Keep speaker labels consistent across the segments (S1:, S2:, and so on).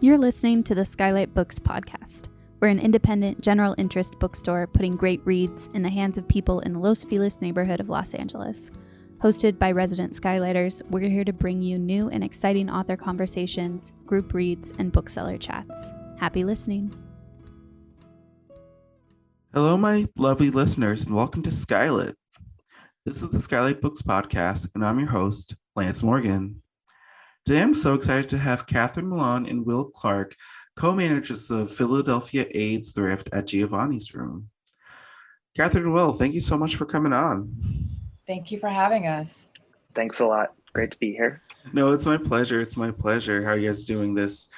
S1: You're listening to the Skylight Books podcast. We're an independent, general interest bookstore putting great reads in the hands of people in the Los Feliz neighborhood of Los Angeles. Hosted by resident Skylighters, we're here to bring you new and exciting author conversations, group reads, and bookseller chats. Happy listening.
S2: Hello, my lovely listeners, and welcome to Skylit. This is the Skylight Books podcast, and I'm your host, Lance Morgan. Today, I'm so excited to have Catherine Milan and Will Clark, co-managers of Philadelphia AIDS Thrift at Giovanni's Room. Catherine and Will, thank you so much for coming on.
S3: Thank you for having us.
S4: Thanks a lot. Great to be here.
S2: No, it's my pleasure. It's my pleasure. How are you guys doing this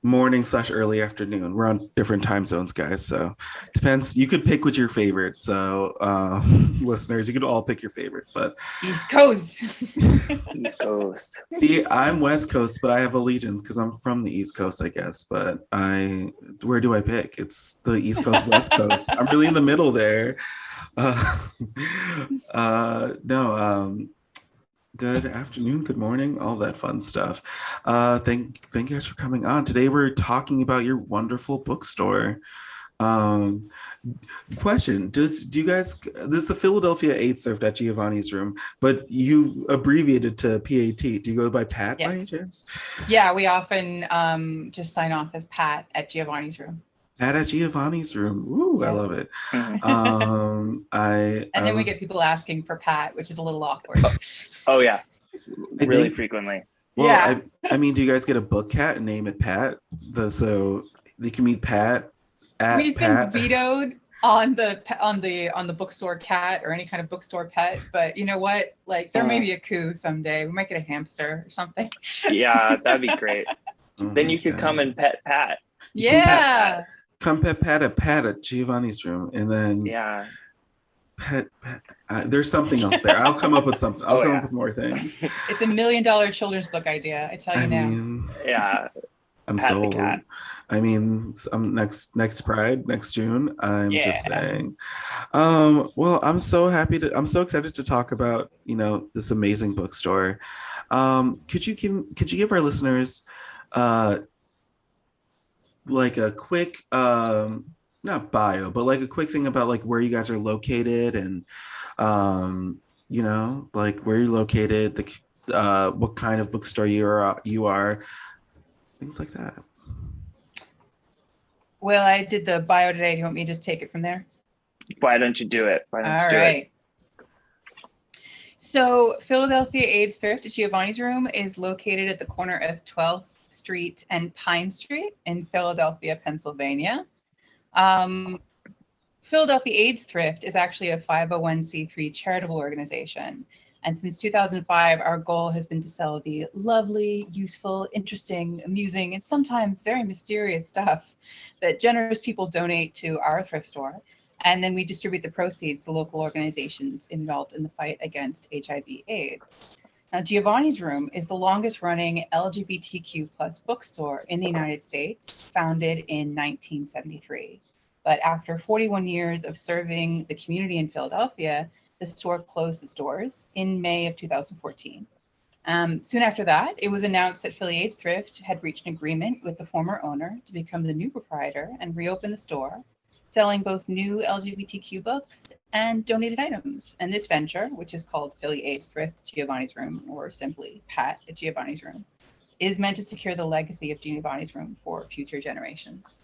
S2: morning/early afternoon? We're on different time zones, guys, so depends. You could pick which your favorite. So listeners, you could all pick your favorite, but
S3: East Coast.
S4: East Coast.
S2: I'm West Coast, but I have allegiance because I'm from the East Coast, I guess. But where do I pick? It's the East Coast, West Coast. I'm really in the middle there. Good afternoon, good morning, all that fun stuff. Thank you guys for coming on. Today we're talking about your wonderful bookstore. Question, do you guys, this is the Philadelphia AIDS Thrift at Giovanni's Room, but you abbreviated to PAT. Do you go by Pat by any chance?
S3: Yeah, we often just sign off as Pat at Giovanni's Room.
S2: Pat at Giovanni's Room. Ooh, yeah. I love it.
S3: Then we get people asking for Pat, which is a little awkward.
S4: Oh yeah, really frequently.
S2: Well,
S3: yeah.
S2: I mean, do you guys get a book cat and name it Pat? So they can meet Pat at
S3: We've
S2: Pat.
S3: been vetoed on the bookstore cat or any kind of bookstore pet, but you know what? Like there may be a coup someday. We might get a hamster or something.
S4: Yeah, that'd be great. Then you could come and pet Pat.
S3: Yeah.
S2: Come pet Pat at Giovanni's Room, and then pet. There's something else there. I'll come up with something. I'll come up with more things.
S3: It's $1 million children's book idea. I tell you now.
S4: Yeah.
S2: I'm
S4: Pat
S2: sold.
S4: the cat.
S2: I mean, next Pride, next June. I'm just saying. Well, I'm so excited to talk about this amazing bookstore. Could you give our listeners like a quick not bio, but like a quick thing about like where you guys are located and like where you're located, what kind of bookstore you are, things like that.
S3: Well, I did the bio today. Do you want me to just take it from there?
S4: Why don't you do it?
S3: All right. So Philadelphia AIDS Thrift at Giovanni's Room is located at the corner of 12th Street and Pine Street in Philadelphia, Pennsylvania. Philadelphia AIDS Thrift is actually a 501c3 charitable organization. And since 2005, our goal has been to sell the lovely, useful, interesting, amusing, and sometimes very mysterious stuff that generous people donate to our thrift store. And then we distribute the proceeds to local organizations involved in the fight against HIV/AIDS. Now, Giovanni's Room is the longest running LGBTQ plus bookstore in the United States, founded in 1973. But after 41 years of serving the community in Philadelphia, the store closed its doors in May of 2014. Soon after that, it was announced that Philly AIDS Thrift had reached an agreement with the former owner to become the new proprietor and reopen the store, selling both new LGBTQ books and donated items. And this venture, which is called Philly AIDS Thrift at Giovanni's Room, or simply Pat at Giovanni's Room, is meant to secure the legacy of Giovanni's Room for future generations.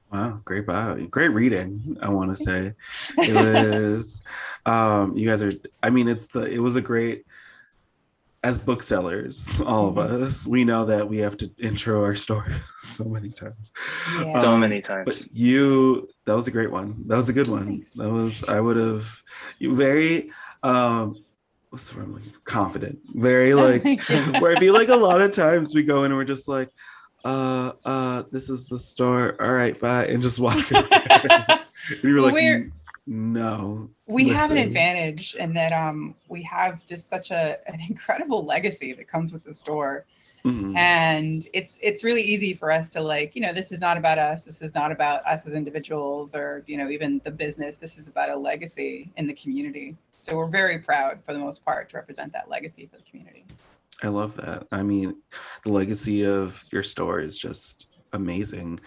S2: Wow, great bio. Great reading, I want to say. It was, you guys are, I mean, it was a great, as booksellers, all of us, we know that we have to intro our story so many times.
S3: Yeah.
S4: So many times.
S2: But that was a great one. That was a good one.
S3: Thanks.
S2: That was, I would have, very, what's the word? Confident. Very like, where I feel like a lot of times we go in and we're just like, this is the store. All right, bye. And just walk away. And you're like, no.
S3: We have an advantage in that we have just such an incredible legacy that comes with the store. Mm-hmm. And it's really easy for us to like, this is not about us. This is not about us as individuals or, even the business. This is about a legacy in the community. So we're very proud for the most part to represent that legacy for the community.
S2: I love that. I mean, the legacy of your store is just amazing.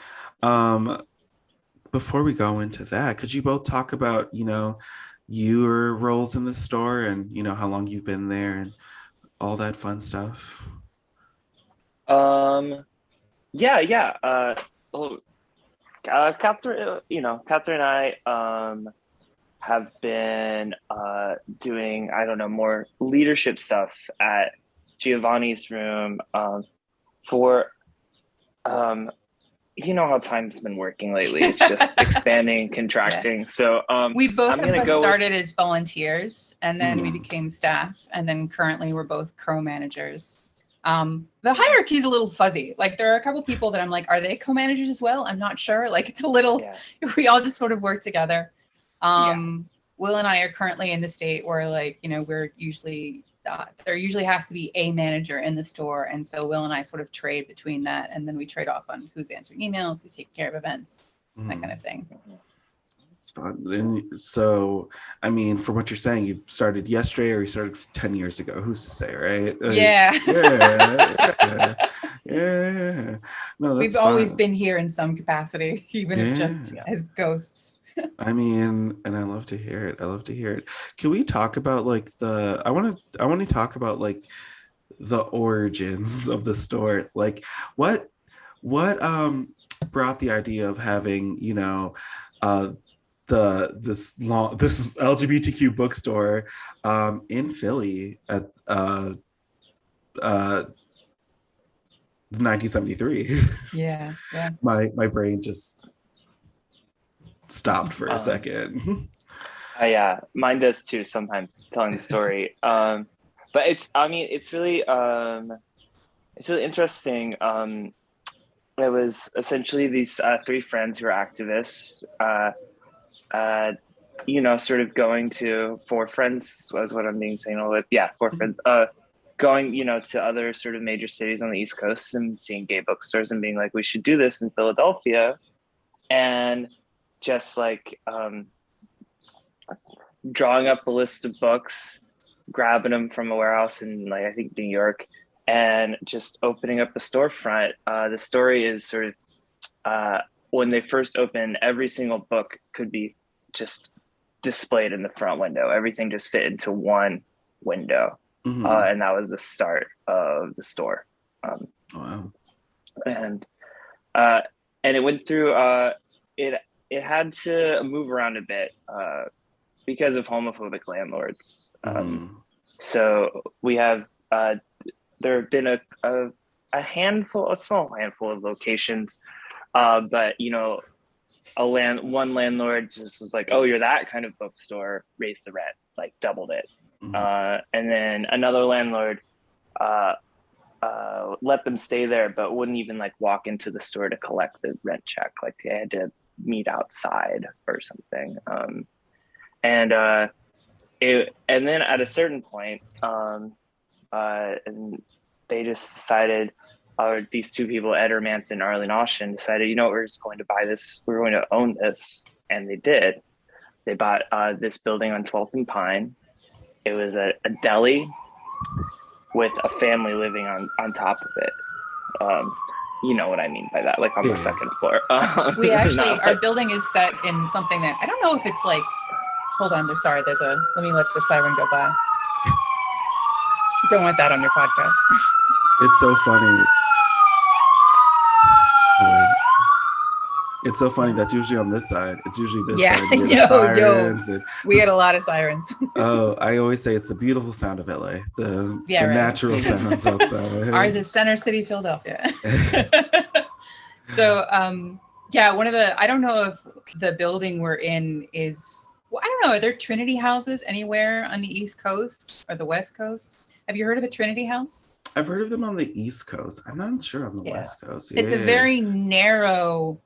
S2: Um, Before we go into that, could you both talk about, your roles in the store and, how long you've been there and all that fun stuff?
S4: Um, yeah. Well, Catherine, Catherine and I have been doing, I don't know, more leadership stuff at Giovanni's room for you know how time's been working lately. It's just expanding, contracting. So
S3: we both
S4: I'm
S3: of
S4: gonna
S3: us
S4: go
S3: started as volunteers, and then we
S2: Mhm.
S3: became staff, and then currently we're both co-managers. The hierarchy is a little fuzzy. Like there are a couple people that I'm like, are they co-managers as well? I'm not sure. Like it's a little,
S4: yeah.
S3: we all just sort of work together. Will and I are currently in the state where like, we're usually, there usually has to be a manager in the store. And so Will and I sort of trade between that. And then we trade off on who's answering emails, who's taking care of events, that kind of thing.
S2: It's fun. And so, I mean, from what you're saying, you started yesterday or you started 10 years ago. Who's to say, right?
S3: Yeah.
S2: Yeah. No, that's
S3: We've always
S2: fun.
S3: been here in some capacity, even if just
S2: Yeah.
S3: as ghosts.
S2: I mean, and I love to hear it. I love to hear it. Can we talk about like I want to talk about like the origins of the store. Like what brought the idea of having, uh this LGBTQ bookstore in Philly at 1973.
S3: Yeah.
S2: My brain just stopped for a second.
S4: Yeah, mine does too sometimes telling the story. But it's really interesting. It was essentially these three friends who are activists, sort of going to four friends was what I'm being saying all with. Yeah, four friends. Going, to other sort of major cities on the East Coast and seeing gay bookstores and being like, we should do this in Philadelphia, and just like drawing up a list of books, grabbing them from a warehouse in like I think New York, and just opening up a storefront. The story is sort of when they first opened, every single book could be just displayed in the front window. Everything just fit into one window, and that was the start of the store.
S2: Wow.
S4: And it went through. It had to move around a bit because of homophobic landlords. So we have there have been a small handful of locations, but one landlord just was like, "Oh, you're that kind of bookstore," raised the rent, like doubled it, and then another landlord let them stay there, but wouldn't even like walk into the store to collect the rent check. Like they had to meet outside or something. And then at a certain point, and they just decided, or these two people, Ed Hermance and Arlene Austin, decided, we're just going to buy this. We're going to own this. And they did. They bought this building on 12th and Pine. It was a deli with a family living on top of it. You know what I mean by that, like on the second floor.
S3: We actually, our building is set in something that, I don't know if it's like, hold on, let me let the siren go by. Don't want that on your podcast.
S2: It's so funny. It's so funny. That's usually on this side. It's usually this side. You hear the sirens.
S3: We get a lot of sirens.
S2: Oh, I always say it's the beautiful sound of LA. The natural sounds outside.
S3: Ours is Center City, Philadelphia. So, I don't know if the building we're in is, I don't know, are there Trinity houses anywhere on the East Coast or the West Coast? Have you heard of the Trinity House?
S2: I've heard of them on the East Coast. I'm not sure on the West Coast.
S3: It's a very narrow,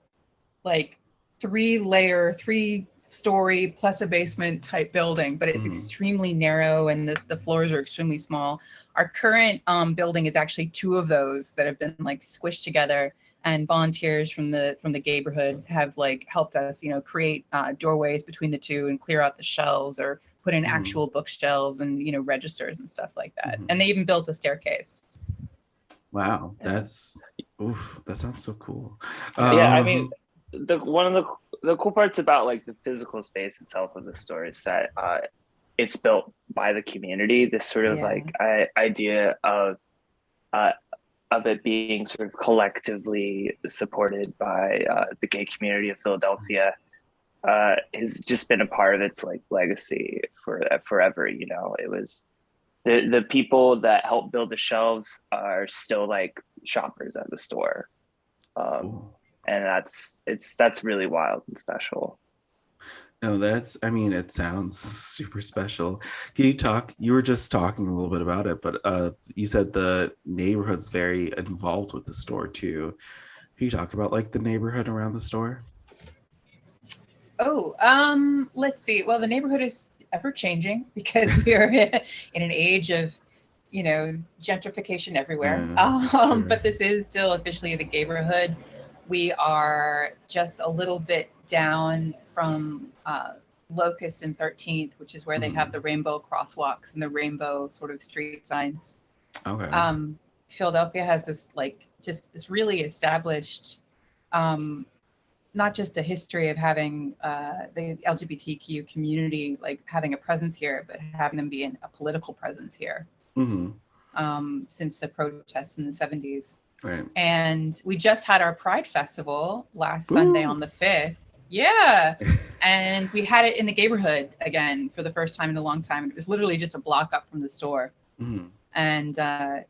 S3: like 3-story plus a basement type building, but it's extremely narrow and the floors are extremely small. Our current building is actually two of those that have been like squished together, and volunteers from the neighborhood have like helped us, create doorways between the two and clear out the shelves or put in
S2: Mhm.
S3: actual bookshelves and, you know, registers and stuff like that.
S2: Mhm.
S3: And they even built a staircase.
S2: Wow,
S3: Yeah.
S2: that sounds so cool.
S4: Yeah, I mean, one of the cool parts about like the physical space itself of the store is that it's built by the community. This sort of
S3: Yeah.
S4: like idea uh, of it being sort of collectively supported by the gay community of Philadelphia has just been a part of its like legacy for forever. You know, it was the people that helped build the shelves are still like shoppers at the store,
S2: Cool.
S4: and that's really wild and special.
S2: No, I mean, it sounds super special. Can you were just talking a little bit about it, but you said the neighborhood's very involved with the store too. Can you talk about like the neighborhood around the store?
S3: Oh, let's see. Well, the neighborhood is ever changing because we are in an age of, you know, gentrification everywhere.
S2: Sure.
S3: But this is still officially the neighborhood. We are just a little bit down from Locust and 13th, which is where they have the rainbow crosswalks and the rainbow sort of street signs.
S2: Okay.
S3: Philadelphia has this like just this really established not just a history of having the LGBTQ community like having a presence here, but having them be a political presence here since the protests in the 70s.
S2: Right.
S3: And we just had our Pride Festival last
S2: Ooh.
S3: Sunday on the 5th. Yeah. And we had it in the neighborhood again for the first time in a long time. It was literally just a block up from the store. And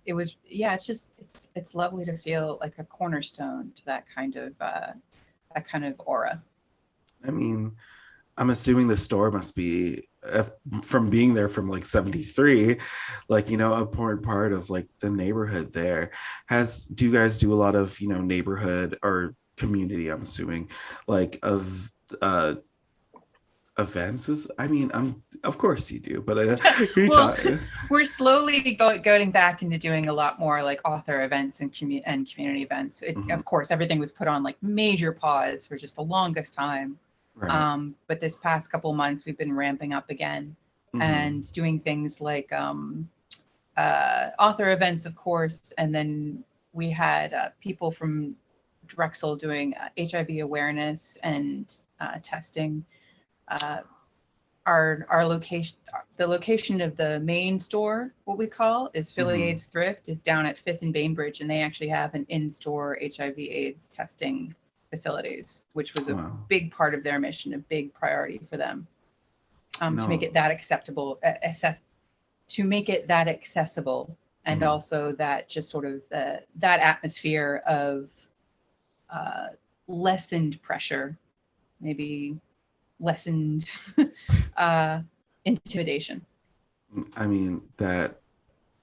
S3: it was, yeah, it's lovely to feel like a cornerstone to that kind of aura.
S2: I mean, I'm assuming the store must be from being there from like 73, like, you know, an important part of like the neighborhood there. Do you guys do a lot of, you know, neighborhood or community, I'm assuming, like of events? Of course you do, but
S3: we're slowly going back into doing a lot more like author events and community events. Of course, everything was put on like major pause for just the longest time. Right. But this past couple of months, we've been ramping up again and doing things like author events, of course. And then we had people from Drexel doing HIV awareness and testing. Our location, the location of the main store, what we call is Philly AIDS Thrift, is down at 5th and Bainbridge, and they actually have an in-store HIV/AIDS testing facilities, which was a big part of their mission, a big priority for them, to make it that acceptable, and also that just sort of that atmosphere of lessened pressure, maybe lessened intimidation.
S2: I mean, that's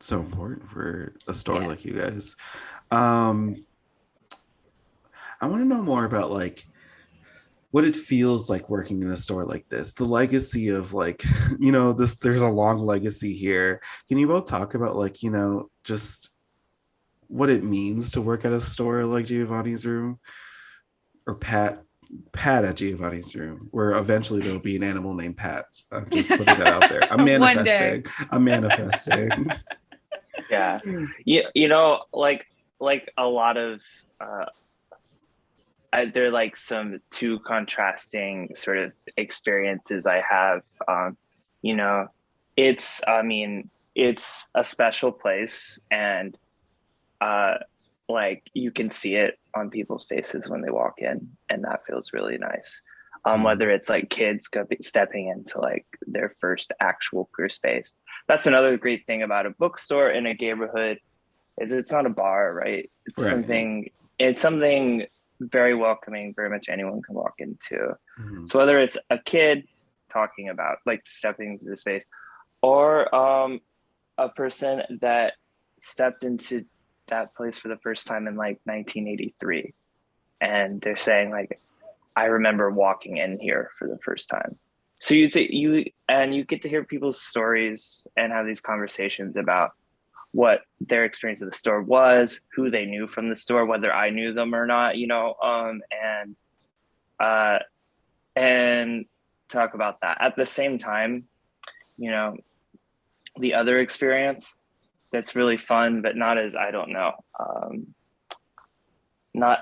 S2: so important for a store like you guys. I want to know more about like what it feels like working in a store like this, the legacy of like, you know, there's a long legacy here. Can you both talk about like, you know, just what it means to work at a store like Giovanni's Room or Pat at Giovanni's Room, where eventually there'll be an animal named Pat? I'm just putting that out there. I'm manifesting.
S4: Yeah. You know, like a lot of there are like some two contrasting sort of experiences I have. You know, it's a special place, and like you can see it on people's faces when they walk in, and that feels really nice. Whether it's like kids stepping into like their first actual queer space. That's another great thing about a bookstore in a neighborhood, is it's not a bar, right? It's something very welcoming, very much anyone can walk into. So whether it's a kid talking about like stepping into the space, or a person that stepped into that place for the first time in like 1983, and they're saying like, I remember walking in here for the first time. So you get to hear people's stories and have these conversations about what their experience of the store was, who they knew from the store, whether I knew them or not, you know, and talk about that. At the same time, you know, the other experience that's really fun, but not as, I don't know, not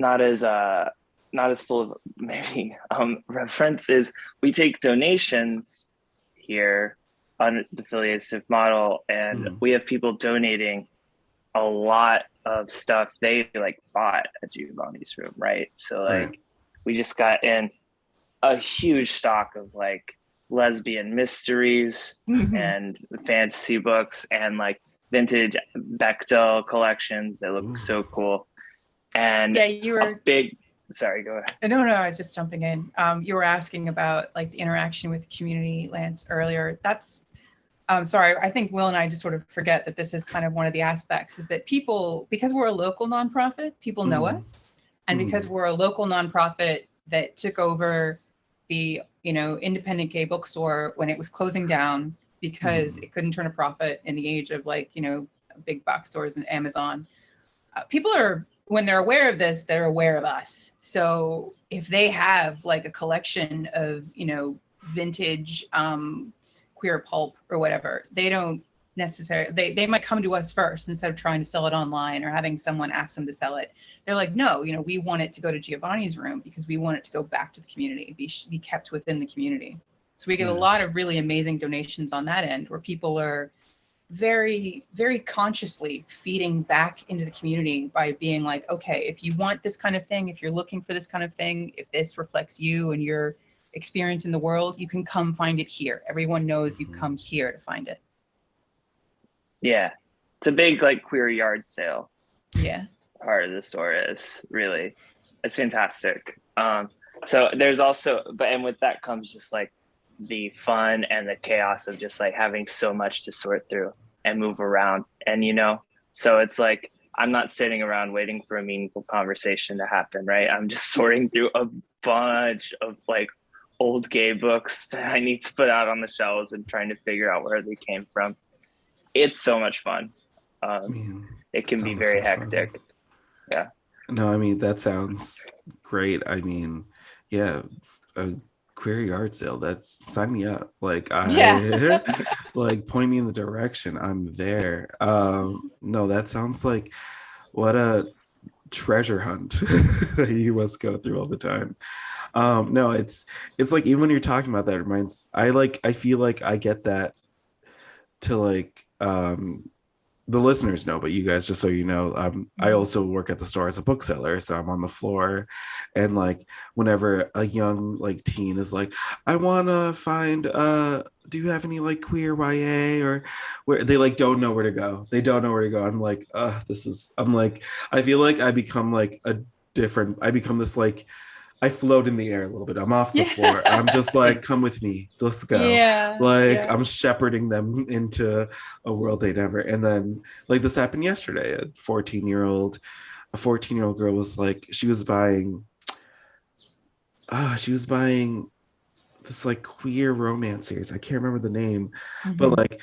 S4: not as full of maybe reference is we take donations here on the affiliative model, and we have people donating a lot of stuff they like bought at Giovanni's room, right? So like we just got in a huge stock of like lesbian mysteries and fantasy books and like vintage Bechdel collections that look so cool. And
S3: yeah, you were
S4: a big, sorry, go ahead.
S3: No, I was just jumping in. You were asking about like the interaction with the community, Lance, earlier. That's sorry, I think Will and I just sort of forget that this is kind of one of the aspects, is that people, because we're a local nonprofit, people know us. And because we're a local nonprofit that took over the, you know, independent gay bookstore when it was closing down because it couldn't turn a profit in the age of like, you know, big box stores and Amazon. People are, when they're aware of this, they're aware of us. So if they have like a collection of, you know, vintage queer pulp or whatever, they don't necessarily, they might come to us first instead of trying to sell it online or having someone ask them to sell it. They're like, no, you know, we want it to go to Giovanni's room because we want it to go back to the community, be kept within the community. So we get a lot of really amazing donations on that end where people are very, very consciously feeding back into the community by being like, okay, if you want this kind of thing, if you're looking for this kind of thing, if this reflects you and your experience in the world, you can come find it here. Everyone knows you come here to find it.
S4: Yeah, it's a big like queer yard sale.
S3: Yeah,
S4: part of the store is really, it's fantastic. So there's also, and with that comes just like the fun and the chaos of just like having so much to sort through and move around. And, you know, so it's like, I'm not sitting around waiting for a meaningful conversation to happen, right? I'm just sorting through a bunch of like old gay books that I need to put out on the shelves and trying to figure out where they came from. It's so much fun. It can be very hectic. Yeah.
S2: No, I mean, that sounds great. I mean, yeah, a queer yard sale, that's, sign me up. Like, like, point me in the direction. I'm there. No, that sounds like what a treasure hunt that you must go through all the time. No, it's like, even when you're talking about that, it reminds, I feel like I get that to like, the listeners know, but you guys, just so you know, I also work at the store as a bookseller, so I'm on the floor, and like whenever a young like teen is like, I want to find do you have any like queer YA, or where they like don't know where to go, I'm like, I'm like, I feel like I become like I become this like, I float in the air a little bit. I'm off the floor. I'm just like, come with me. Let's go. I'm shepherding them into a world they never. And then like this happened yesterday. A 14-year-old girl was like, she was buying this like queer romance series. I can't remember the name, but like,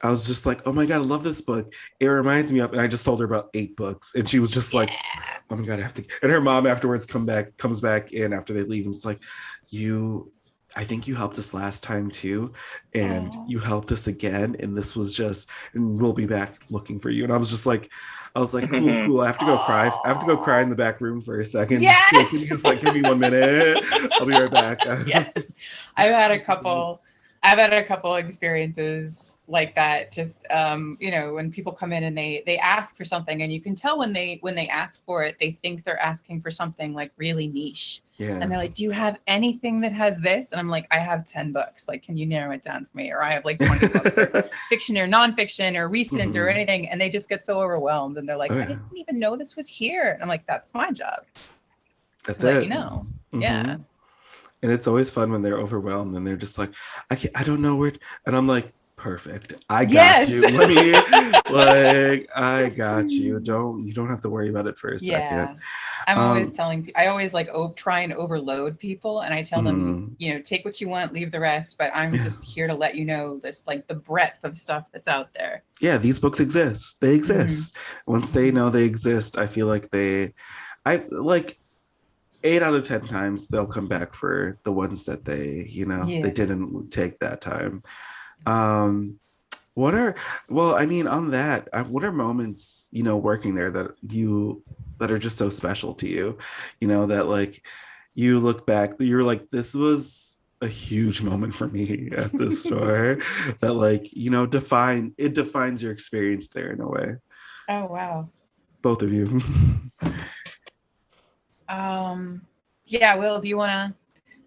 S2: I was just like, oh my God, I love this book. It reminds me of, and I just told her about 8 books. And she was just like, oh my God, I have to. And her mom afterwards comes back in after they leave. And it's like, I think you helped us last time too. And you helped us again. And this was just, and we'll be back looking for you. And I was like, cool. I have to go cry. I have to go cry in the back room for a second.
S3: Yes!
S2: Can you just like, give me 1 minute? I'll be right back.
S3: Yes. I've had a couple experiences like that. Just you know, when people come in and they ask for something, and you can tell when they ask for it, they think they're asking for something like really niche. Yeah. And they're like, do you have anything that has this? And I'm like, I have 10 books. Like, can you narrow it down for me? Or I have like 20 books, or fiction or nonfiction or recent or anything. And they just get so overwhelmed, and they're like, I didn't even know this was here. And I'm like, that's my job.
S2: That's
S3: to
S2: it.
S3: let you know. Yeah.
S2: And it's always fun when they're overwhelmed and they're just like, I don't know where, and I'm like, perfect. I got you. Let me, like, I got you. You don't have to worry about it for a second.
S3: I'm always I always like try and overload people, and I tell them, you know, take what you want, leave the rest. But I'm just here to let you know this, like the breadth of stuff that's out there. Yeah,
S2: these books exist. They exist. Once they know they exist, I feel like I like 8 out of 10 times they'll come back for the ones that they, you know, they didn't take that time. What are well, I mean, on that, what are moments, working there that are just so special to you, that like you look back, you're like, this was a huge moment for me at this store that like, defines your experience there in a way.
S3: Oh, wow.
S2: Both of you.
S3: Yeah, Will, do you want to,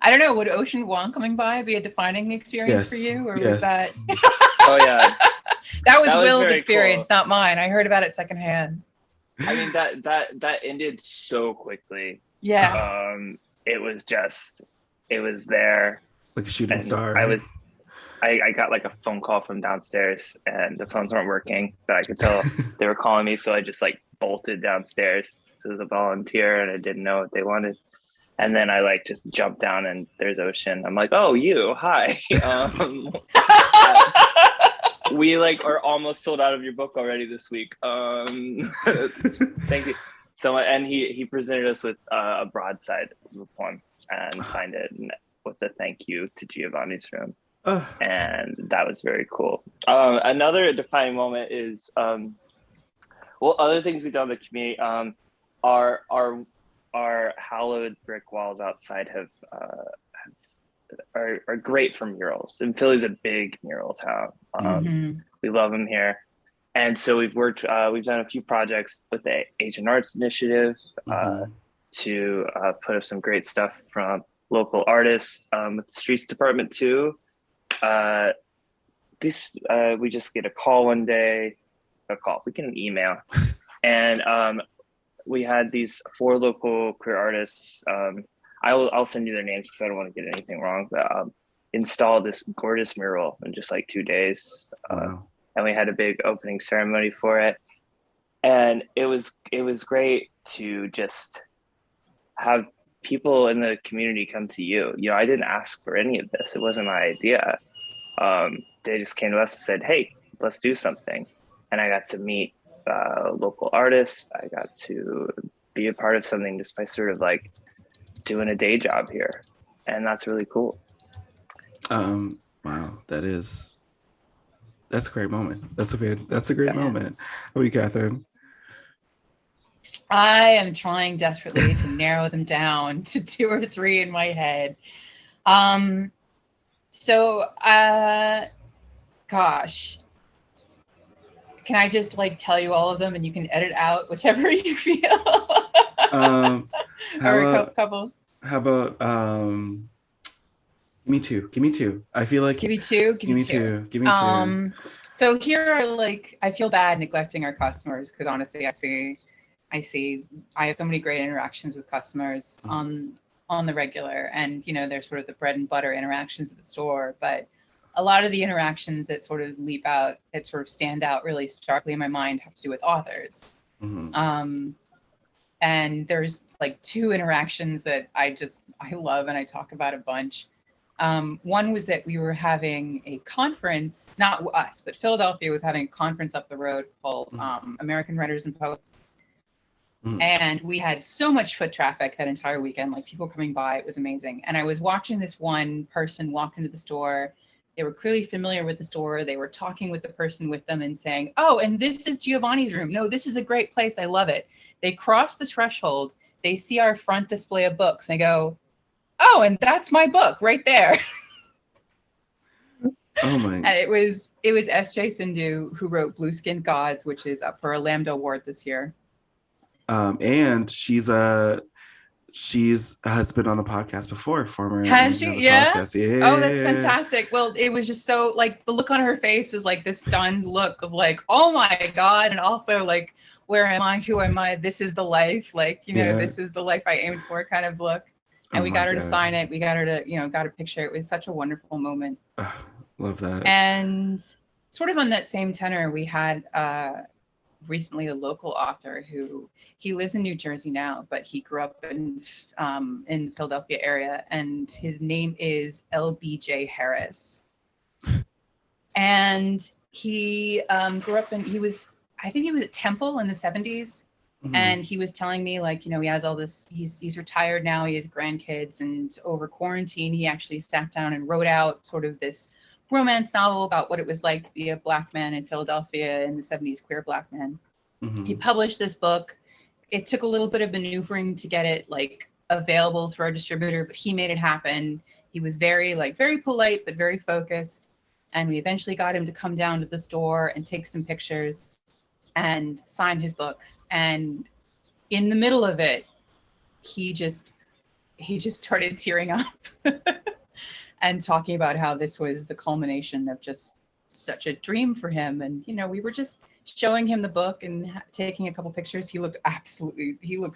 S3: I don't know, would Ocean One coming by be a defining experience for
S2: Yes.
S3: you? Or was
S2: Yes.
S3: that?
S4: Oh yeah,
S3: That was
S4: that was
S3: Will's
S4: very
S3: experience,
S4: cool.
S3: not mine. I heard about it secondhand.
S4: I mean, that ended so quickly.
S3: Yeah.
S4: It was just, it was there.
S2: Like a shooting
S4: And
S2: star.
S4: I got like a phone call from downstairs and the phones weren't working, but I could tell they were calling me. So I just like bolted downstairs as a volunteer and I didn't know what they wanted. And then I like just jumped down and there's Ocean. I'm like, oh, you, hi. We like are almost sold out of your book already this week. Thank you so much. And he presented us with a broadside of the poem and signed it with a thank you to Giovanni's room. And that was very cool. Another defining moment is other things we've done in the community. Our hallowed brick walls outside are great for murals. And Philly's a big mural town. We love them here. And so we've done a few projects with the Asian Arts Initiative to put up some great stuff from local artists with the Streets Department too. We just get a call one day, we get an email. And we had these 4 local queer artists. I'll send you their names because I don't want to get anything wrong, but installed this gorgeous mural in just like 2 days.
S2: Wow.
S4: And we had a big opening ceremony for it. And it was great to just have people in the community come to you. I didn't ask for any of this. It wasn't my idea. They just came to us and said, hey, let's do something. And I got to meet local artists. I got to be a part of something just by sort of like doing a day job here. And that's really cool.
S2: Wow, that's a great moment. That's a great moment. How are you, Catherine?
S3: I am trying desperately to narrow them down to 2 or 3 in my head. Gosh, can I just like tell you all of them and you can edit out whichever you feel? Or a couple.
S2: How about Give me two. I feel like
S3: give me two. So here are like, I feel bad neglecting our customers because honestly, I have so many great interactions with customers on the regular, and they're sort of the bread and butter interactions at the store. But a lot of the interactions that sort of leap out, that sort of stand out really starkly in my mind, have to do with authors. And there's like 2 interactions that I love and I talk about a bunch. One was that we were having a conference, not us, but Philadelphia was having a conference up the road called American Writers and Poets. And we had so much foot traffic that entire weekend, like people coming by. It was amazing. And I was watching this one person walk into the store. They were clearly familiar with the store. They were talking with the person with them and saying, oh, and this is Giovanni's room. No, this is a great place. I love it. They cross the threshold. They see our front display of books. And they go, oh, and that's my book right there.
S2: Oh my!
S3: And it was S.J. Sindhu who wrote Blue Skinned Gods, which is up for a Lambda Award this year.
S2: And she's has been on the podcast before.
S3: Has she? Yeah?
S2: Yeah.
S3: Oh, that's fantastic. Well, it was just so like the look on her face was like this stunned look of like, oh my God, and also like, where am I? Who am I? This is the life. Like, this is the life I aimed for kind of look. And we got her to sign it. We got her to, got a picture. It was such a wonderful moment.
S2: Love that.
S3: And sort of on that same tenor, we had recently a local author who, he lives in New Jersey now, but he grew up in the Philadelphia area, and his name is LBJ Harris. And he grew up I think he was at Temple in the 70s. And he was telling me, like, he has all this, he's retired now, he has grandkids, and over quarantine, he actually sat down and wrote out sort of this romance novel about what it was like to be a Black man in Philadelphia in the 70s, queer Black man.
S2: Mm-hmm.
S3: He published this book. It took a little bit of maneuvering to get it like available through our distributor, but he made it happen. He was very polite, but very focused. And we eventually got him to come down to the store and take some pictures and sign his books. And in the middle of it, he just started tearing up and talking about how this was the culmination of just such a dream for him. And, you know, we were just showing him the book and taking a couple pictures. He looked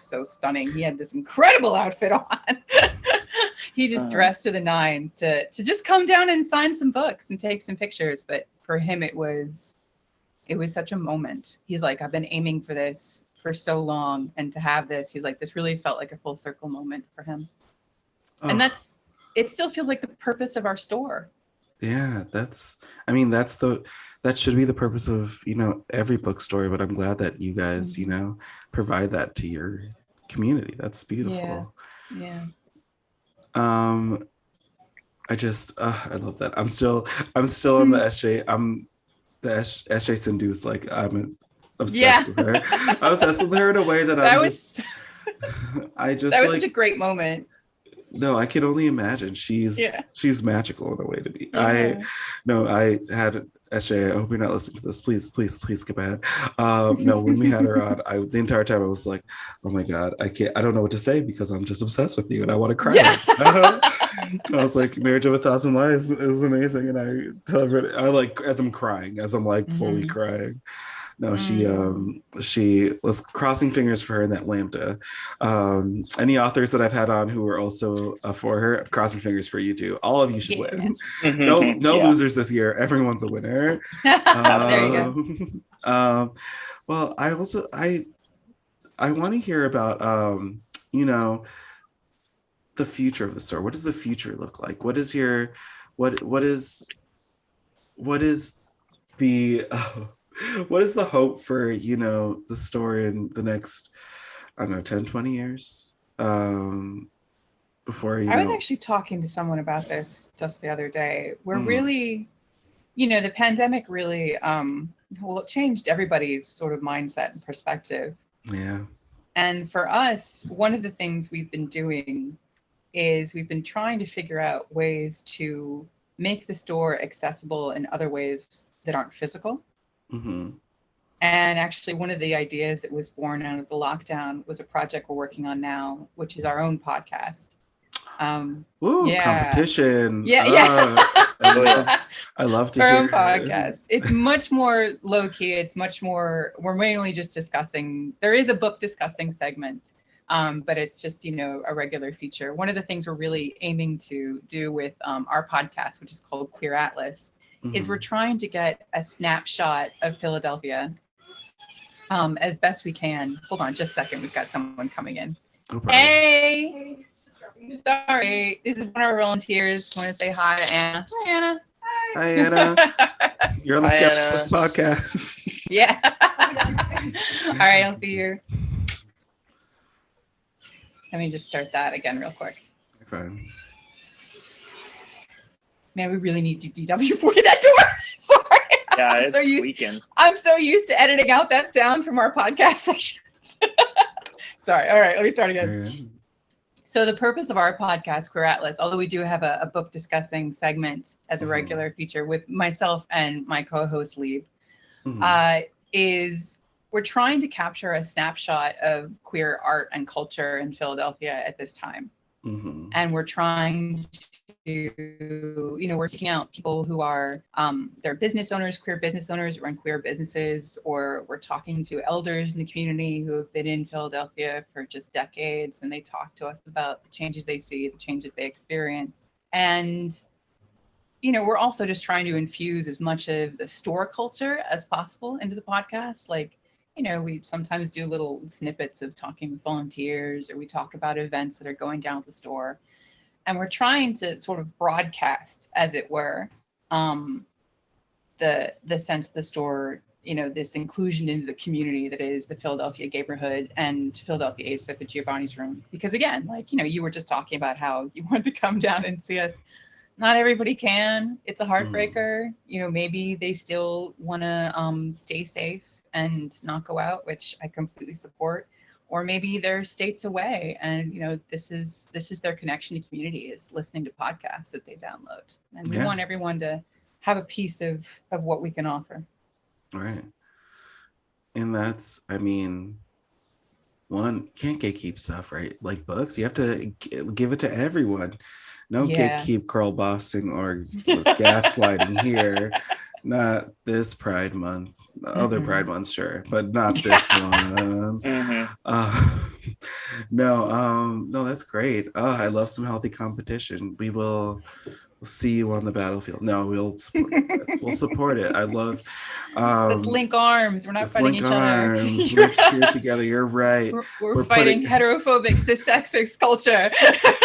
S3: so stunning. He had this incredible outfit on. He just dressed to the nines to just come down and sign some books and take some pictures. But for him, it was such a moment. He's like, I've been aiming for this for so long, and to have this, he's like, this really felt like a full circle moment for him. And it still feels like the purpose of our store.
S2: Yeah, that should be the purpose of, you know, every bookstore, but I'm glad that you guys, you know, provide that to your community. That's beautiful.
S3: Yeah.
S2: I love that. I'm still on the SJ. The SJ Sindhu's, like, I'm obsessed with her. I'm obsessed with her in a way that
S3: that was such a great moment.
S2: No, I can only imagine. She's magical in a way to me.
S3: Yeah.
S2: I had SJ, I hope you're not listening to this. Please get bad. No, when we had her on, the entire time I was like, oh my God, I don't know what to say because I'm just obsessed with you and I want to cry.
S3: Yeah.
S2: I was like, Marriage of a Thousand Lies is amazing. And I tell everybody, as I'm crying, as I'm like fully crying. No, she was crossing fingers for her in that Lambda. Any authors that I've had on who were also for her, crossing fingers for you too. All of you should win. No losers this year. Everyone's a winner.
S3: There you
S2: go. Well, I want to hear about you know, the future of the store. What does the future look like? What is the what is the hope for, you know, the store in the next, I don't know, 10, 20 years? Before, you know.
S3: I was actually talking to someone about this just the other day. We're really, you know, the pandemic really, it changed everybody's sort of mindset and perspective.
S2: Yeah.
S3: And for us, one of the things we've been doing is we've been trying to figure out ways to make the store accessible in other ways that aren't physical.
S2: Mm-hmm.
S3: And actually, one of the ideas that was born out of the lockdown was a project we're working on now, which is our own podcast.
S2: Competition.
S3: Yeah.
S2: I love to
S3: our
S2: hear
S3: own podcast. It's much more low key. It's much more, we're mainly just discussing, there is a book discussing segment, but it's just, you know, a regular feature. One of the things we're really aiming to do with our podcast, which is called Queer Atlas, is we're trying to get a snapshot of Philadelphia as best we can. Hold on just a second. We've got someone coming in.
S2: No
S3: Hey. Sorry. This is one of our volunteers. I want to say hi to Anna. Hi, Anna.
S2: Hi, Anna. You're on the Skeptics podcast.
S3: Yeah. All right. I'll see you. Let me just start that again real quick.
S2: Fine.
S3: Man, we really need to DW40 that door. Sorry.
S4: Yeah, it's squeaking.
S3: I'm so used to editing out that sound from our podcast sessions. Sorry. All right, let me start again.
S2: Yeah.
S3: So the purpose of our podcast, Queer Atlas, although we do have a book discussing segment as a regular feature with myself and my co-host Lieb, is we're trying to capture a snapshot of queer art and culture in Philadelphia at this time. And we're trying to, you know, we're seeking out people who are, they're business owners, queer business owners, run queer businesses, or we're talking to elders in the community who have been in Philadelphia for just decades, and they talk to us about the changes they see, the changes they experience. And, you know, we're also just trying to infuse as much of the store culture as possible into the podcast. Like, you know, we sometimes do little snippets of talking with volunteers, or we talk about events that are going down at the store. And we're trying to sort of broadcast, as it were, the sense of the store, you know, this inclusion into the community that is the Philadelphia neighborhood and Philadelphia ASIF at Giovanni's room. Because again, like, you know, you were just talking about how you wanted to come down and see us not everybody can. It's a heartbreaker. You know, maybe they still want to stay safe and not go out, which I completely support. Or maybe they're states away, and you know, this is their connection to community, is listening to podcasts that they download. And we want everyone to have a piece of what we can offer.
S2: Right. And that's, I mean, one can't gatekeep stuff, right? Like books, you have to give it to everyone. No gatekeep girl bossing or gaslighting here. Not this Pride Month. Other Pride Months, sure, but not this one. No, that's great. Oh, I love some healthy competition. We'll see you on the battlefield. No, we'll support it. I love.
S3: Let's link arms. We're not fighting each other.
S2: We're here together. You're right.
S3: We're fighting heterophobic, cis-sexist culture.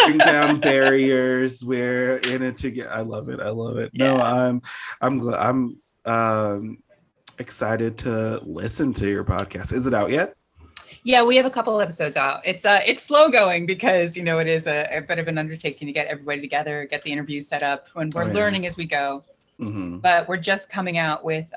S2: Bring down barriers. We're in it together. I love it. Yeah. No, I'm excited to listen to your podcast. Is it out yet?
S3: Yeah, we have a couple of episodes out. It's slow going because, you know, it is a bit of an undertaking to get everybody together, get the interviews set up, when we're learning as we go. But we're just coming out with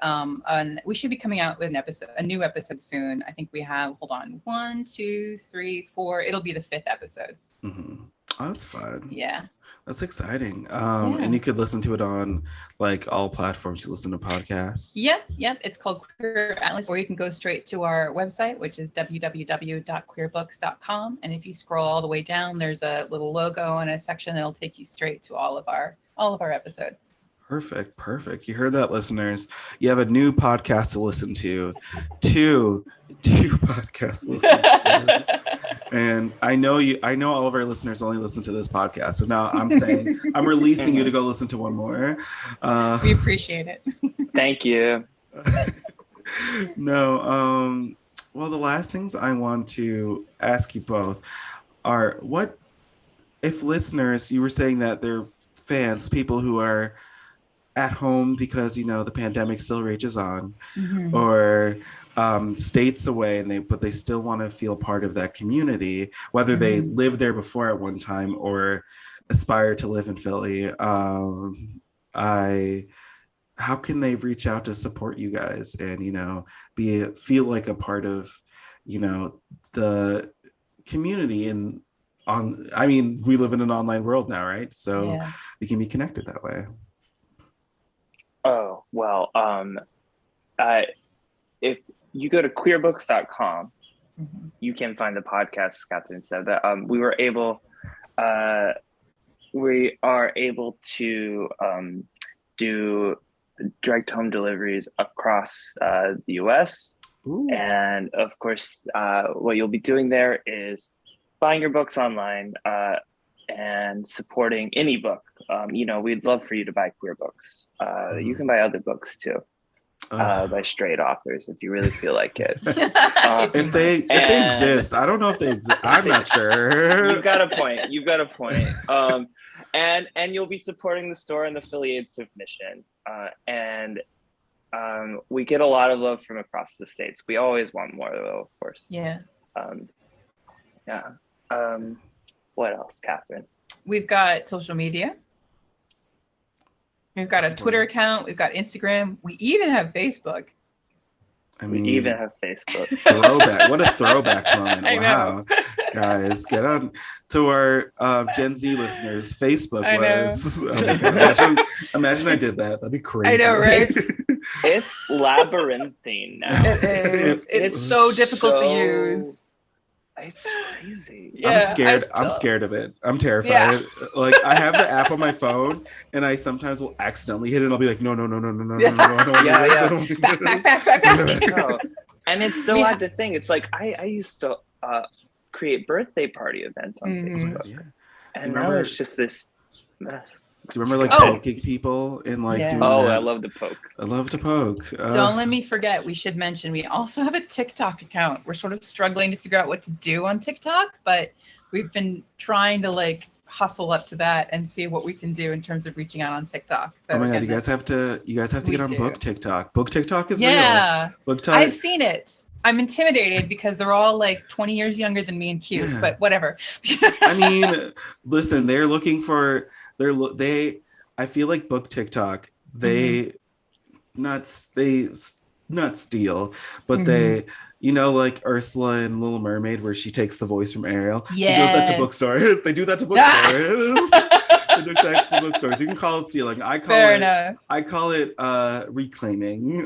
S3: we should be coming out with a new episode soon. I think we have, hold on, 1, 2, 3, 4. It'll be the 5th episode.
S2: Oh, that's fun.
S3: Yeah.
S2: That's exciting. And you could listen to it on like all platforms you listen to podcasts.
S3: Yep. It's called Queer Atlas, or you can go straight to our website, which is www.queerbooks.com. And if you scroll all the way down, there's a little logo and a section that'll take you straight to all of our episodes.
S2: Perfect. You heard that, listeners. You have a new podcast to listen to. Two podcasts to listen to. And I know all of our listeners only listen to this podcast. So now I'm saying I'm releasing you to go listen to one more.
S3: We appreciate it.
S4: Thank you.
S2: No, well, the last things I want to ask you both are, what if listeners, you were saying that they're fans, people who are at home because, you know, the pandemic still rages on, or states away, but they still want to feel part of that community, whether they lived there before at one time or aspire to live in Philly. How can they reach out to support you guys and, you know, feel like a part of, you know, the community? And we live in an online world now, right? So we can be connected that way.
S4: Oh, well, if you go to queerbooks.com, you can find the podcast, Catherine said, that we are able to do direct home deliveries across the US. Ooh. And of course, what you'll be doing there is buying your books online and supporting any book. You know, we'd love for you to buy queer books. You can buy other books too, by straight authors if you really feel like it.
S2: If they exist, I don't know if they exist. I'm not sure.
S4: You've got a point. And you'll be supporting the store and the affiliated Swift mission. And we get a lot of love from across the states. We always want more, though, of course.
S3: Yeah.
S4: What else, Catherine?
S3: We've got social media. We've got a Twitter account. We've got Instagram. We even have Facebook.
S4: We even have Facebook.
S2: Throwback. What a throwback moment. Wow. Guys, get on to our Gen Z listeners. Facebook was. Oh my God. Imagine I did that. That'd be crazy.
S3: I know, right?
S4: It's labyrinthine now.
S3: It is. It's so difficult to use.
S4: It's crazy.
S2: Yeah, I'm scared of it. I'm terrified. Yeah. Like, I have the app on my phone, and I sometimes will accidentally hit it, and I'll be like, no.
S4: No. And it's so odd to think. It's like I used to create birthday party events on Facebook, and now it's just this mess.
S2: Do you remember like poking people and like doing that?
S4: I love to poke.
S2: I love to poke.
S3: Don't let me forget, we should mention we also have a TikTok account. We're sort of struggling to figure out what to do on TikTok, but we've been trying to like hustle up to that and see what we can do in terms of reaching out on TikTok. So
S2: oh my God, you guys have to get on Book TikTok. Book TikTok is
S3: real.
S2: Book
S3: I've seen it. I'm intimidated because they're all like 20 years younger than me and cute, but whatever.
S2: I mean, listen, they're looking for I feel like book TikTok, they not steal, but they, you know, like Ursula in Little Mermaid, where she takes the voice from Ariel. She does that to bookstores. They do that to bookstores. They do that to bookstores. You can call it stealing. I call it reclaiming.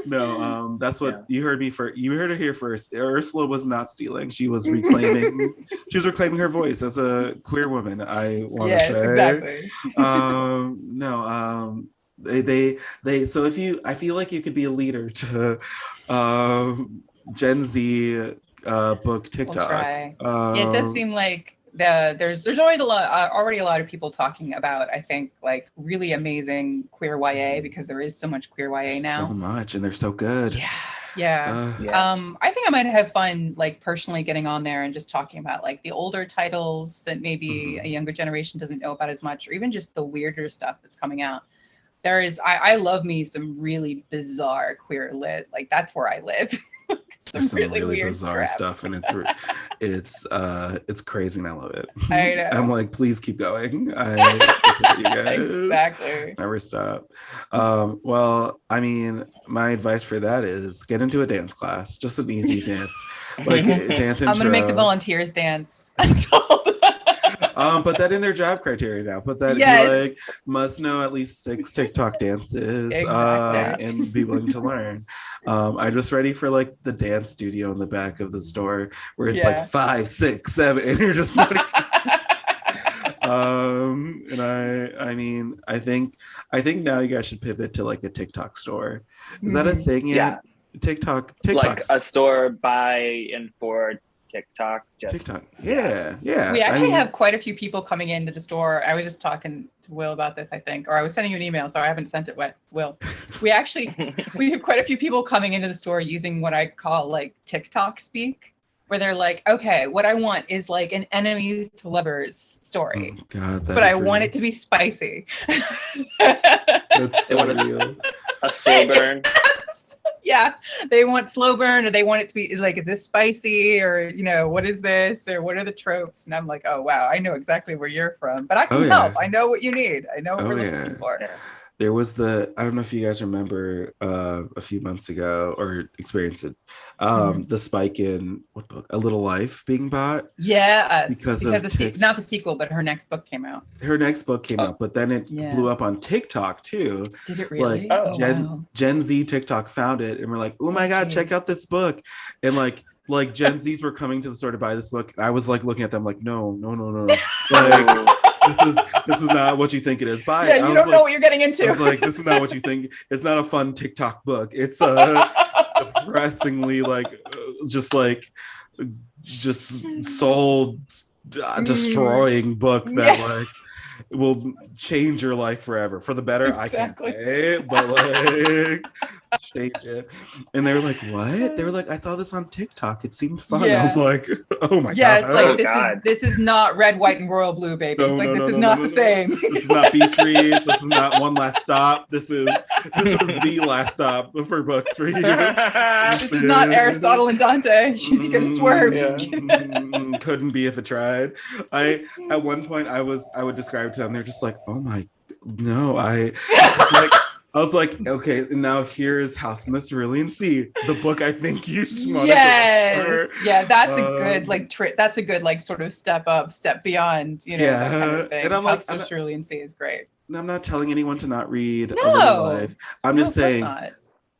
S2: No, that's what you heard me for. You heard it here first. Ursula was not stealing. She was reclaiming. She was reclaiming her voice as a queer woman. I want to say.
S3: Exactly.
S2: They. So I feel like you could be a leader to Gen Z book TikTok.
S3: We'll try. It does seem like there's always already a lot of people talking about, I think, like really amazing queer YA, because there is so much queer YA now.
S2: So much, and they're so good.
S3: Yeah. I think I might have fun, like personally getting on there and just talking about like the older titles that maybe a younger generation doesn't know about as much, or even just the weirder stuff that's coming out. I love me some really bizarre queer lit. Like that's where I live.
S2: There's some really bizarre stuff, and it's crazy, and I love it.
S3: I know.
S2: I'm like, please keep going. I support you guys.
S3: Exactly.
S2: Never stop. Well, I mean, my advice for that is get into a dance class, just an easy dance, like dance intro.
S3: I'm gonna make the volunteers dance. I'm told.
S2: Put that in their job criteria now. Put that like must know at least 6 TikTok dances and be willing to learn. I'm just ready for like the dance studio in the back of the store where it's like 5, 6, 7, and you're just like and I mean I think now you guys should pivot to like a TikTok store. Is that a thing yet?
S4: Yeah.
S2: TikTok
S4: like a store by and for TikTok.
S2: Yeah.
S3: We actually have quite a few people coming into the store. I was just talking to Will about this, I think, or I was sending you an email, so I haven't sent it yet. Will, we have quite a few people coming into the store using what I call like TikTok speak, where they're like, okay, what I want is like an enemies to lovers story.
S2: Oh, God,
S3: but I want it to be spicy.
S2: That's so real.
S4: A slow burn.
S3: Yeah, they want slow burn, or they want it to be like, is this spicy, or what is this, or what are the tropes? And I'm like, oh wow, I know exactly where you're from, but I can help. I know what you need. I know what we're looking for.
S2: There was I don't know if you guys remember a few months ago or experienced it, the spike in what book? A Little Life being bought.
S3: Yeah, because not the sequel, but her next book came out.
S2: Her next book came out, but then it blew up on TikTok too.
S3: Did it really?
S2: Like Gen Z TikTok found it, and we're like, oh my God, check out this book. And like Gen Zs were coming to the store to buy this book. And I was like looking at them like, no. Like, this is not what you think it is. Buy it.
S3: You don't know what you're getting into.
S2: I was like, this is not what you think. It's not a fun TikTok book. It's a depressingly just soul destroying book that like will change your life forever for the better. Exactly. I can't say it, but like change it. And they were like, what? They were like, I saw this on TikTok. It seemed fun. I was like, oh my God.
S3: Yeah, it's like this is not red, white, and royal blue, baby. This is not the same.
S2: This is not beach reads. This is not One Last Stop. This is the last stop for books for you.
S3: This is not Aristotle and Dante. You could swerve.
S2: Couldn't be if it tried. At one point I would describe to them, they're just like, oh my no, I was like, okay, now here's House in the Cerulean Sea, the book I think you just want to
S3: that's a good that's a good like sort of step up, step beyond, that kind of thing. And I'm House of Cerulean Sea is great.
S2: And I'm not telling anyone to not read A Little Life. I'm just saying,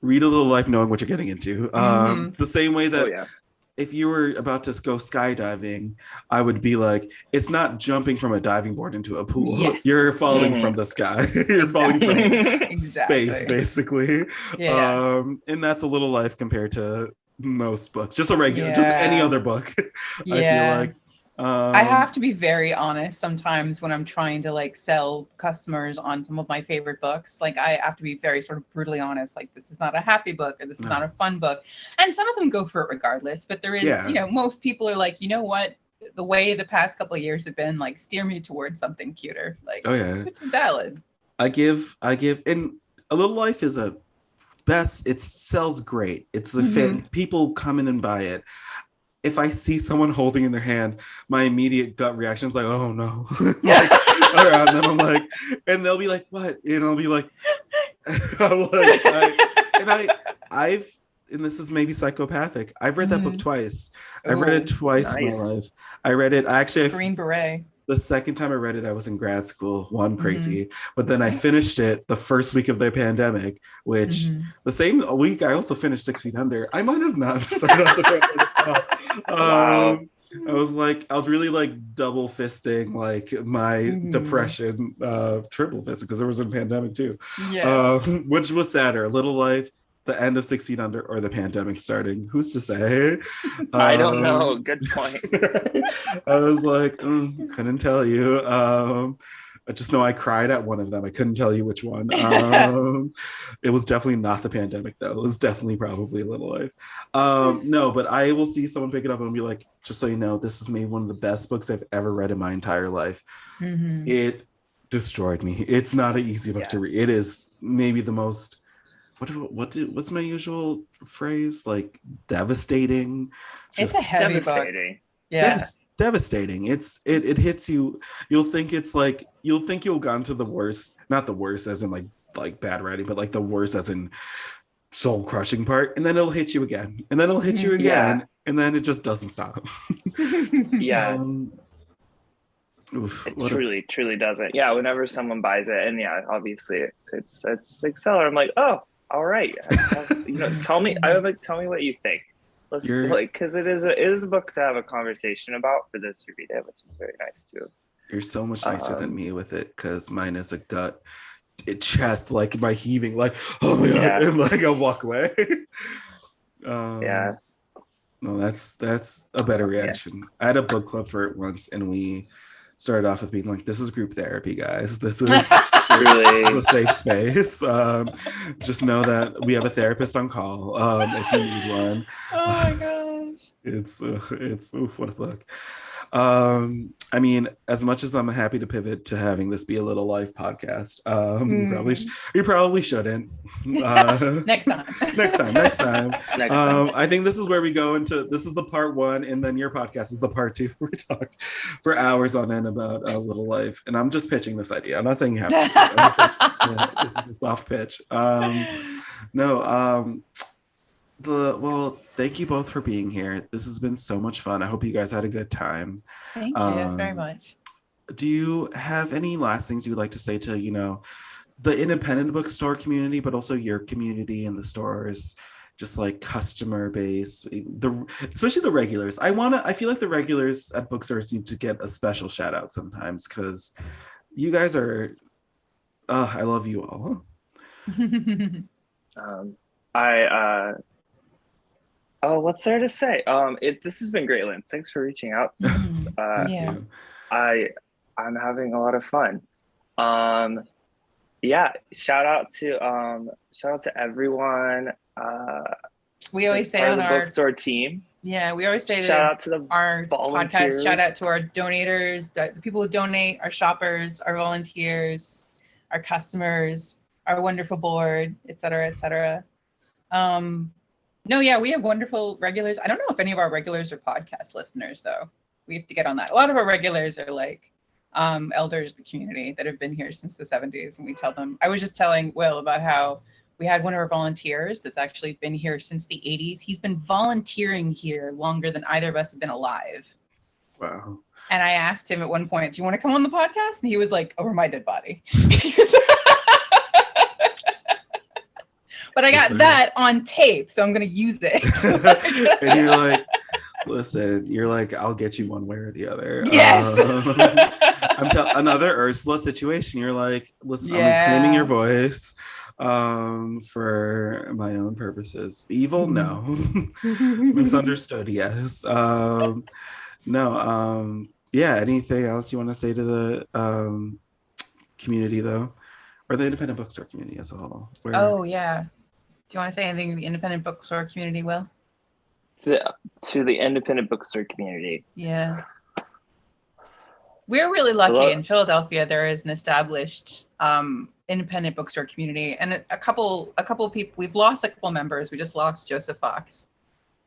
S2: read A Little Life knowing what you're getting into. The same way that if you were about to go skydiving, I would be like, it's not jumping from a diving board into a pool. Yes. You're falling from the sky. You're falling from space, basically. And that's A Little Life compared to most books. Just a regular, just any other book. I feel like.
S3: I have to be very honest sometimes when I'm trying to like sell customers on some of my favorite books. Like I have to be very sort of brutally honest, like this is not a happy book, or this is not a fun book. And some of them go for it regardless, but there is, most people are like, you know what, the way the past couple of years have been, like steer me towards something cuter, like which is valid.
S2: I give, and A Little Life is it sells great. It's the people come in and buy it. if I see someone holding in their hand, my immediate gut reaction is like, oh no. Like, and then I'm like, and they'll be like, what? And I'll be like, I'm like, I've, and this is maybe psychopathic, I've read that book twice. I've read it twice in my life. I read it,
S3: Green Beret.
S2: The second time I read it, I was in grad school. Well, I'm crazy. But then I finished it the first week of the pandemic, which the same week I also finished 6 Feet Under. I might have not started off the pandemic.
S4: Wow.
S2: I was really like double fisting like my depression, triple fisting because there was a pandemic too.
S3: Yeah.
S2: Which was sadder, Little Life, the end of 6 Feet Under, or the pandemic starting? Who's to say?
S4: I don't know. Good point.
S2: I was like, couldn't tell you. I just know I cried at one of them. I couldn't tell you which one. It was definitely not the pandemic, though. It was definitely probably Little Life. No, but I will see someone pick it up and be like, just so you know, this is maybe one of the best books I've ever read in my entire life. It destroyed me. It's not an easy book to read. It is maybe the most, what's my usual phrase? Like devastating.
S3: It's a heavy book. Yeah.
S2: Devastating. It hits you. You'll think you'll gone to the worst, not the worst as in like bad writing, but like the worst as in soul crushing part, and then it'll hit you again, and then it'll hit you again, and then it just doesn't stop.
S4: Yeah. It truly doesn't. Yeah, whenever someone buys it, and obviously it's big seller, I'm like, oh, all right. Tell me what you think. Let's because it is a book to have a conversation about for those who read it, which is very nice too.
S2: You're so much nicer than me with it, because mine is a gut, chest, like my heaving, like, oh my god, and like I'll walk away. No, that's a better reaction. I had a book club for it once, and we started off with being like, this is group therapy, guys. This is really a safe space. Just know that we have a therapist on call if you need one.
S3: Oh my gosh.
S2: It's what a book. I mean, as much as I'm happy to pivot to having this be a Little Life podcast, you probably shouldn't.
S3: Next time.
S2: I think this is where we go into, this is the part one, and then your podcast is the part two, where we talk for hours on end about Little Life. And I'm just pitching this idea. I'm not saying you have to. I'm just like, this is a soft pitch. Thank you both for being here. This has been so much fun. I hope you guys had a good time.
S3: Thank you. Yes, very much.
S2: Do you have any last things you would like to say to, the independent bookstore community, but also your community in the stores, just like customer base, especially the regulars? I feel like the regulars at bookstores need to get a special shout out sometimes, because you guys are, I love you all.
S4: What's there to say? This has been great, Lance. Thanks for reaching out to us. I'm having a lot of fun. Shout out to everyone.
S3: We always say on our
S4: bookstore team.
S3: Yeah, we always say
S4: shout out to
S3: our
S4: volunteers.
S3: Podcast. Shout out to our donators, the people who donate, our shoppers, our volunteers, our customers, our wonderful board, et cetera, et cetera. We have wonderful regulars. I don't know if any of our regulars are podcast listeners, though. We have to get on that. A lot of our regulars are like elders of the community that have been here since the 70s. And we tell them, I was just telling Will about how we had one of our volunteers that's actually been here since the 80s. He's been volunteering here longer than either of us have been alive.
S2: Wow.
S3: And I asked him at one point, do you want to come on the podcast? And he was like, over my dead body. But I got that on tape, so I'm going to use it.
S2: And you're like, listen, I'll get you one way or the other.
S3: Yes.
S2: Another Ursula situation. You're like, listen, I'm claiming your voice for my own purposes. Evil? No. Misunderstood? Yes. Anything else you want to say to the community, though? Or the independent bookstore community as a whole?
S3: Do you want to say anything to the independent bookstore community, Will?
S4: To the independent bookstore community.
S3: Yeah. We're really lucky. In Philadelphia, there is an established independent bookstore community, and a couple people. We've lost a couple members. We just lost Joseph Fox,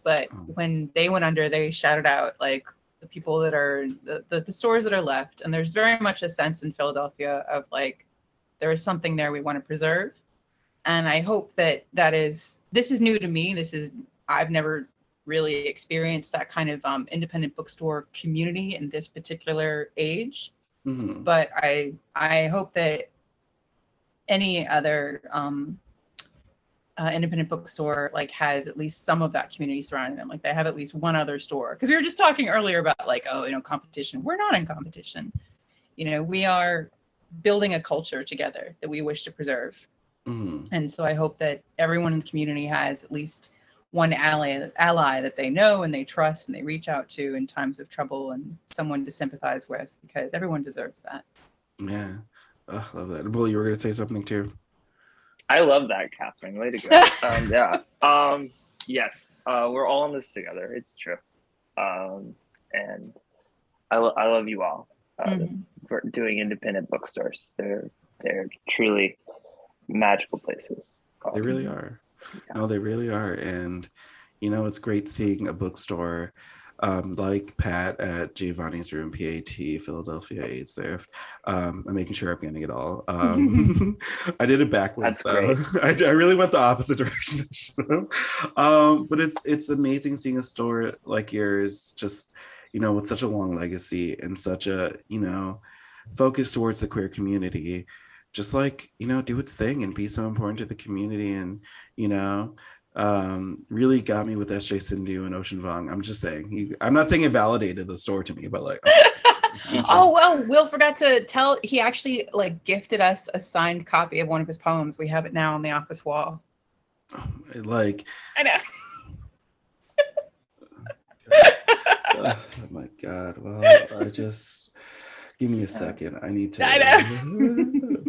S3: but when they went under, they shouted out like the people that are the stores that are left. And there's very much a sense in Philadelphia of like, there is something there we want to preserve. And I hope that this is new to me. I've never really experienced that kind of independent bookstore community in this particular age.
S2: Mm-hmm.
S3: But I hope that any other independent bookstore like has at least some of that community surrounding them. Like they have at least one other store. Because we were just talking earlier about like, competition. We're not in competition. We are building a culture together that we wish to preserve.
S2: Mm-hmm.
S3: And so I hope that everyone in the community has at least one ally that they know and they trust and they reach out to in times of trouble, and someone to sympathize with, because everyone deserves that.
S2: Yeah. I love that. Will, you were going to say something too?
S4: I love that, Catherine. Way to go. Yeah. Yes. We're all in this together. It's true. And I love you all for doing independent bookstores. They're truly magical places.
S2: They really are. Yeah. No, they really are. And, it's great seeing a bookstore like Pat at Giovanni's Room, PAT, Philadelphia AIDS Thrift. I'm making sure I'm getting it all. I did it backwards.
S4: That's great.
S2: I really went the opposite direction. But it's amazing seeing a store like yours, just, with such a long legacy and such a, focus towards the queer community. Just like, do its thing and be so important to the community, and, really got me with SJ Sindhu and Ocean Vuong. I'm just saying, I'm not saying it validated the store to me, but like,
S3: oh, well, Will forgot to tell, he actually like gifted us a signed copy of one of his poems. We have it now on the office wall.
S2: I
S3: know.
S2: Oh my God. Well, give me a second. I need to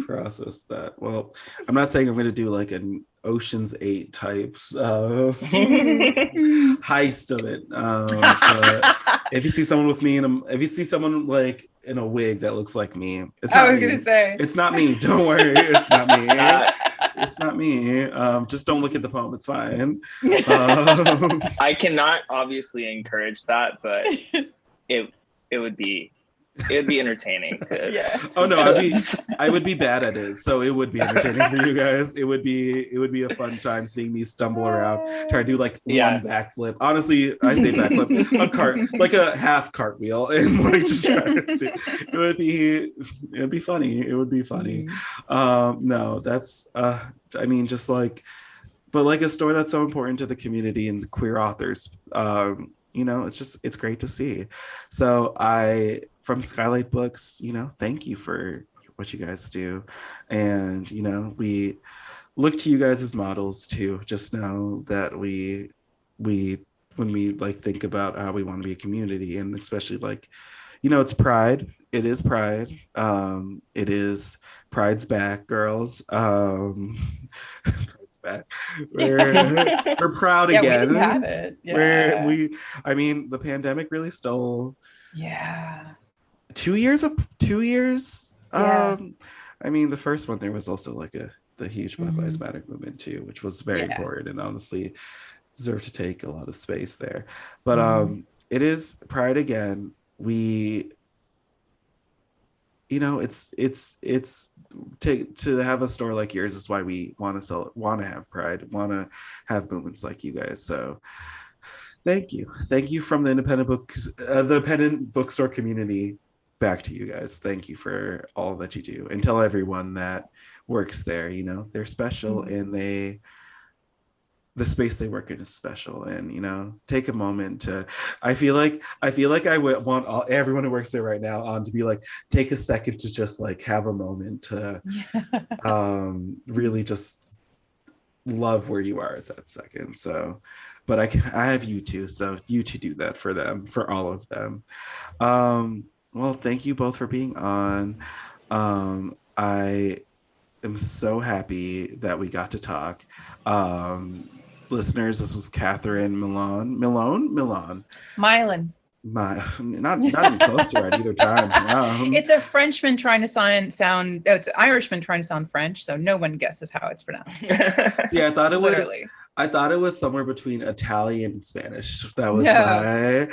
S2: process that. Well, I'm not saying I'm going to do like an Ocean's 8 types heist of it. But if you see someone with me, if you see someone like in a wig that looks like me,
S3: I was going to say.
S2: It's not me. Don't worry. It's not me. It's not me. Just don't look at the poem. It's fine.
S4: I cannot obviously encourage that, but it would be entertaining to.
S3: Yeah.
S2: Oh no, I would be bad at it, so it would be entertaining for you guys. It would be a fun time seeing me stumble around, try to do like one backflip. Honestly, I say backflip, a cart, like a half cartwheel, and like just try to see. It'd be funny. It would be funny. No, that's I mean, just like, but like a store that's so important to the community and the queer authors. It's great to see. So from Skylight Books, thank you for what you guys do. And, we look to you guys as models too. Just know that we when we like think about how we want to be a community, and especially like, it's Pride. It is Pride. It is Pride's back, girls. Pride's back. We're proud again.
S3: We have it. Yeah.
S2: The pandemic really stole.
S3: Yeah.
S2: 2 years.
S3: Yeah.
S2: The first one, there was also like the huge Black Lives Matter movement too, which was very important and honestly deserved to take a lot of space there. But it is Pride again. It's to have a store like yours is why we want to have Pride, want to have movements like you guys. So thank you from the independent bookstore community back to you guys. Thank you for all that you do, and tell everyone that works there, they're special, and the space they work in is special. And take a moment to, I feel like I would want everyone who works there right now on to be like, take a second to just like have a moment to really just love where you are at that second. So, but I have you two, so you two do that for them, for all of them. Well, thank you both for being on. I am so happy that we got to talk. Listeners, this was Catherine Milon.
S3: Mylan.
S2: Not even close to right either time.
S3: It's a Frenchman trying to it's an Irishman trying to sound French, so no one guesses how it's pronounced.
S2: See, I thought it was. I thought it was somewhere between Italian and Spanish. That was
S3: No.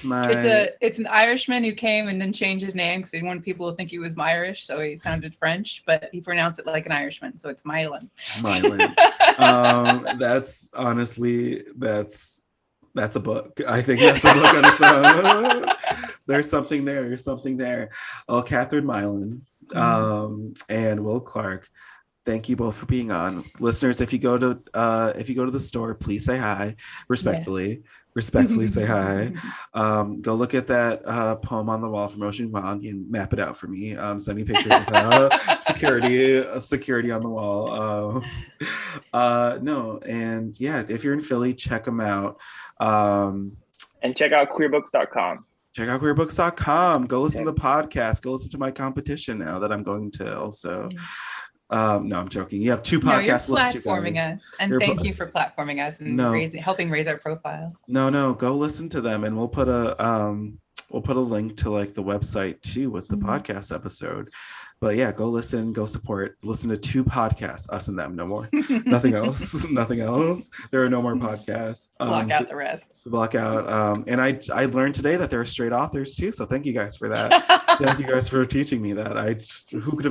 S2: my.
S3: It's an Irishman who came and then changed his name because he didn't want people to think he was Irish, so he sounded French, but he pronounced it like an Irishman, so it's Mylan.
S2: That's honestly that's a book. I think that's a book on its own. There's something there. Oh, Catherine Mylan, and Will Clark. Thank you both for being on. Listeners, if you go to the store, please say hi. Respectfully say hi. Go look at that poem on the wall from Giovanni and map it out for me. Send me pictures of security on the wall. No, and yeah, if you're in Philly, check them out.
S4: And check out queerbooks.com.
S2: Check out queerbooks.com. Go listen to the podcast. Go listen to my competition now that I'm going to also. No, I'm joking. You have 2 podcasts.
S3: No, you're platforming us, and thank you for platforming us and helping raise our profile.
S2: No, go listen to them, and we'll put a link to like the website too with the podcast episode. But yeah, go listen, go support. Listen to 2 podcasts, us and them, no more. Nothing else. Nothing else. There are no more podcasts.
S3: Block out the rest.
S2: Block out. And I learned today that there are straight authors too. So thank you guys for that. Thank you guys for teaching me that. Who could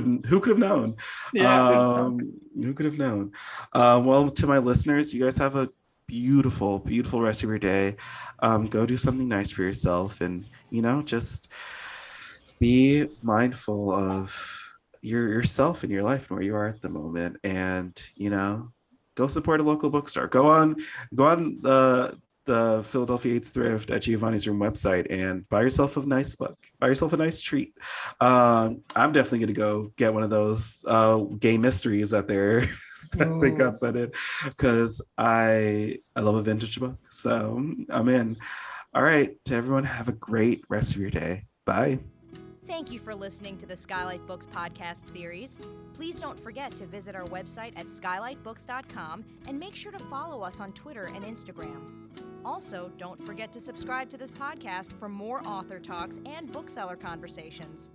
S2: have known?
S3: Yeah,
S2: who could have known? Well, to my listeners, you guys have a beautiful, beautiful rest of your day. Go do something nice for yourself, and just be mindful of yourself in your life and where you are at the moment, and go support a local bookstore. Go on the Philadelphia AIDS Thrift at Giovanni's Room website and buy yourself a nice book, buy yourself a nice treat. I'm definitely going to go get one of those gay mysteries that they got sent in, because I love a vintage book, so I'm in. All right, to everyone, have a great rest of your day. Bye.
S5: Thank you for listening to the Skylight Books podcast series. Please don't forget to visit our website at skylightbooks.com and make sure to follow us on Twitter and Instagram. Also, don't forget to subscribe to this podcast for more author talks and bookseller conversations.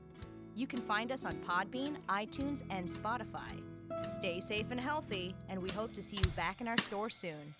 S5: You can find us on Podbean, iTunes, and Spotify. Stay safe and healthy, and we hope to see you back in our store soon.